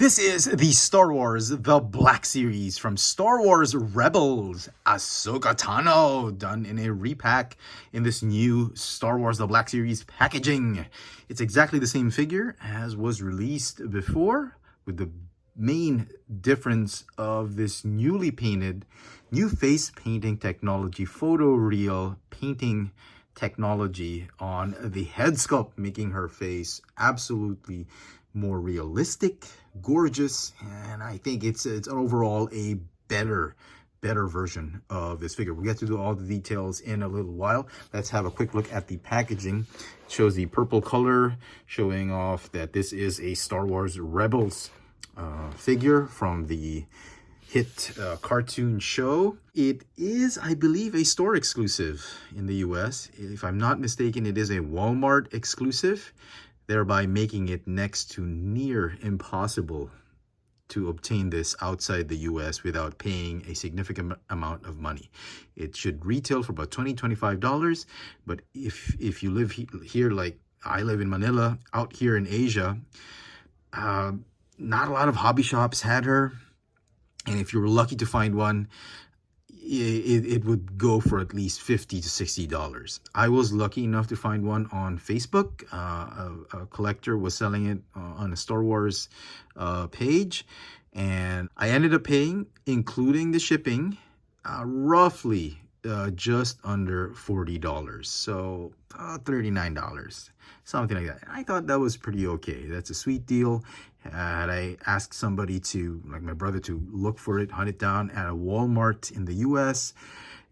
This is the Star Wars The Black Series from Star Wars Rebels, Ahsoka Tano, done in a repack in this new Star Wars The Black Series packaging. It's exactly the same figure as was released before, with the main difference of this newly painted, new face painting technology, photoreal painting technology on the head sculpt, making her face absolutely more realistic, gorgeous, and I think it's overall a better version of this figure. We'll get to do all the details in a little while. Let's have a quick look at the packaging. It shows the purple color, showing off that this is a Star Wars Rebels figure from the hit cartoon show. It is, I believe, a store exclusive in the US. If I'm not mistaken, it is a Walmart exclusive, thereby making it next to near impossible to obtain this outside the US without paying a significant amount of money. It should retail for about $20-$25, but if you live here like I live in Manila, out here in Asia, not a lot of hobby shops had her, and if you were lucky to find one, it would go for at least $50 to $60. I was lucky enough to find one on Facebook. A collector was selling it on a Star Wars page, and I ended up paying, including the shipping, roughly just under $40, so $39, something like that. I thought that was pretty okay. That's a sweet deal. Had I asked somebody to, like my brother, to look for it, hunt it down at a Walmart in the US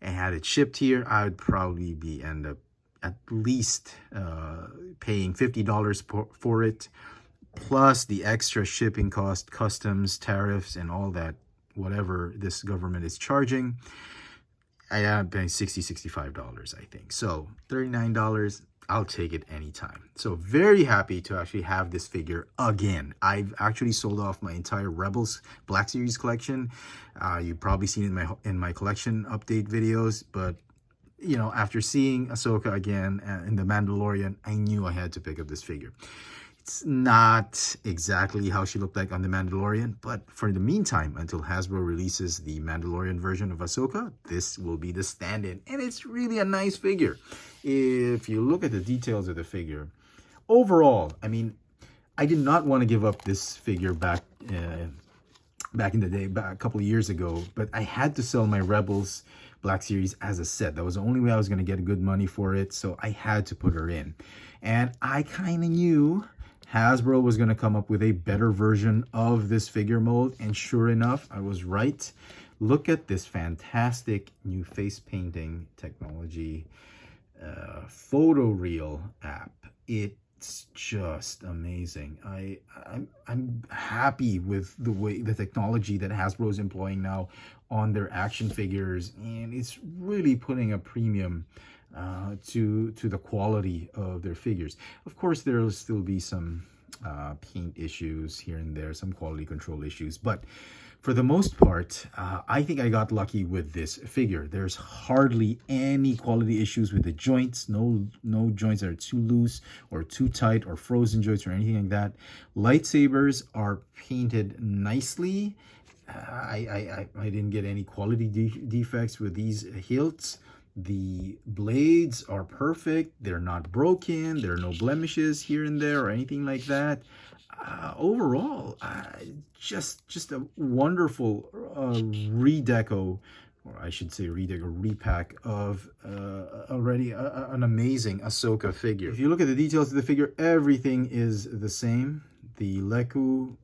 and had it shipped here, I would probably end up at least paying $50 for it, plus the extra shipping cost, customs, tariffs, and all that, whatever this government is charging. I am paying $60-$65, I think. So $39, I'll take it anytime. So very happy to actually have this figure again. I've actually sold off my entire Rebels Black Series collection. You've probably seen it in my collection update videos, but you know, after seeing Ahsoka again in the Mandalorian, I knew I had to pick up this figure. It's not exactly how she looked like on The Mandalorian, but for the meantime, until Hasbro releases the Mandalorian version of Ahsoka, this will be the stand-in, and it's really a nice figure. If you look at the details of the figure, overall, I mean, I did not want to give up this figure back in the day, a couple of years ago, but I had to sell my Rebels Black Series as a set. That was the only way I was going to get good money for it, so I had to put her in. And I kind of knew Hasbro was going to come up with a better version of this figure mold, and sure enough, I was right. Look at this fantastic new face painting technology photoreal app. It's just amazing. I'm happy with the technology that Hasbro is employing now on their action figures, and it's really putting a premium to the quality of their figures. Of course, there will still be some paint issues here and there, some quality control issues, but for the most part, I think I got lucky with this figure. There's hardly any quality issues with the joints. No joints that are too loose or too tight, or frozen joints or anything like that. Lightsabers are painted nicely. I didn't get any quality defects with these hilts. The blades are perfect. They're not broken. There are no blemishes here and there or anything like that. Overall, just a wonderful redeco, or I should say repack of already an amazing Ahsoka figure. If you look at the details of the figure, everything is the same. The Leku,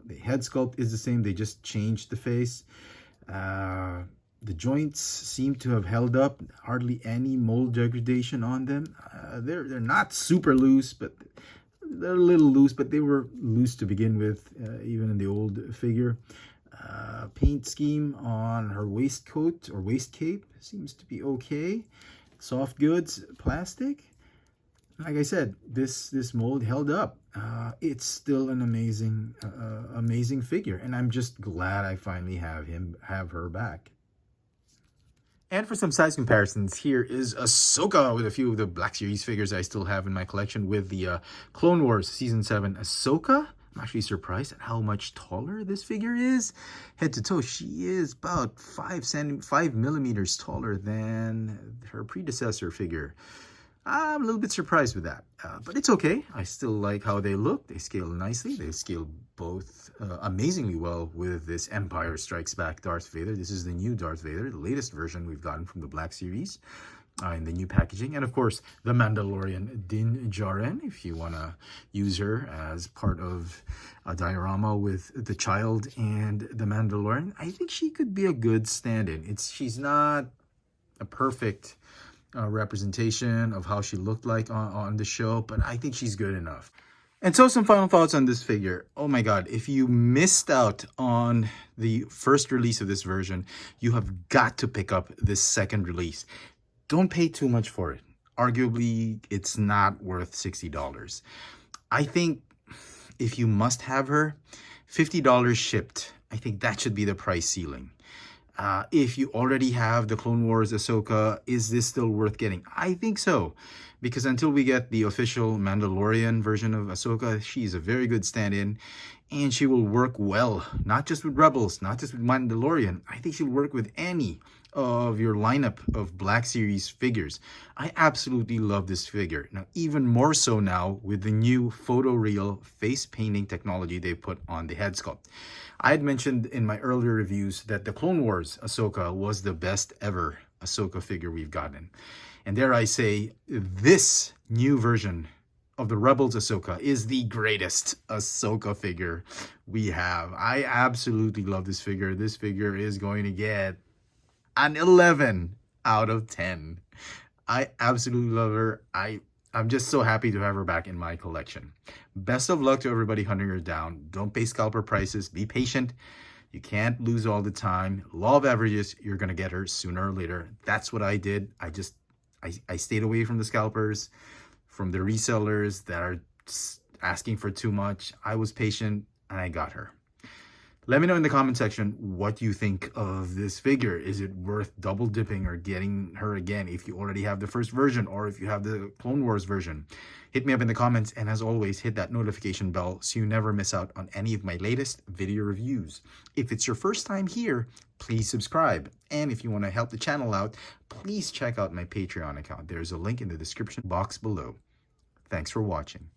the head sculpt is the same. They just changed the face. The joints seem to have held up. Hardly any mold degradation on them. They're not super loose, but they're a little loose, but they were loose to begin with, even in the old figure. Paint scheme on her waistcoat or waist cape seems to be okay. Soft goods, plastic. Like I said, this mold held up. It's still an amazing figure, and I'm just glad I finally have her back. And for some size comparisons, here is Ahsoka with a few of the Black Series figures I still have in my collection, with the Clone Wars Season 7 Ahsoka. I'm actually surprised at how much taller this figure is. Head to toe, she is about 5 millimeters taller than her predecessor figure. I'm a little bit surprised with that, but it's okay. I still like how they look. They scale nicely. They scale both amazingly well with this Empire Strikes Back Darth Vader. This is the new Darth Vader, the latest version we've gotten from the Black Series in the new packaging. And of course, the Mandalorian Din Djarin, if you want to use her as part of a diorama with the child and the Mandalorian. I think she could be a good stand-in. She's not a perfect representation of how she looked like on the show, but I think she's good enough. And so some final thoughts on this figure. Oh my god, if you missed out on the first release of this version, you have got to pick up this second release. Don't pay too much for it. Arguably, it's not worth $60. I think if you must have her, $50 shipped. I think that should be the price ceiling. If you already have the Clone Wars Ahsoka, is this still worth getting? I think so, because until we get the official Mandalorian version of Ahsoka, she's a very good stand-in, and she will work well, not just with Rebels, not just with Mandalorian. I think she'll work with any of your lineup of Black Series figures. I absolutely love this figure. Now, even more so now with the new photoreal face painting technology they put on the head sculpt. I had mentioned in my earlier reviews that the Clone Wars Ahsoka was the best ever Ahsoka figure we've gotten. And dare I say, this new version of the Rebels Ahsoka is the greatest Ahsoka figure we have. I absolutely love this figure. This figure is going to get an 11 out of 10. I absolutely love her. I'm just so happy to have her back in my collection. Best of luck to everybody hunting her down. Don't pay scalper prices. Be patient. You can't lose all the time. Law of averages, you're going to get her sooner or later. That's what I did. I stayed away from the scalpers, from the resellers that are asking for too much. I was patient and I got her. Let me know in the comment section what you think of this figure. Is it worth double dipping or getting her again if you already have the first version or if you have the Clone Wars version? Hit me up in the comments, and as always, hit that notification bell so you never miss out on any of my latest video reviews. If it's your first time here, please subscribe. And if you want to help the channel out, please check out my Patreon account. There's a link in the description box below. Thanks for watching.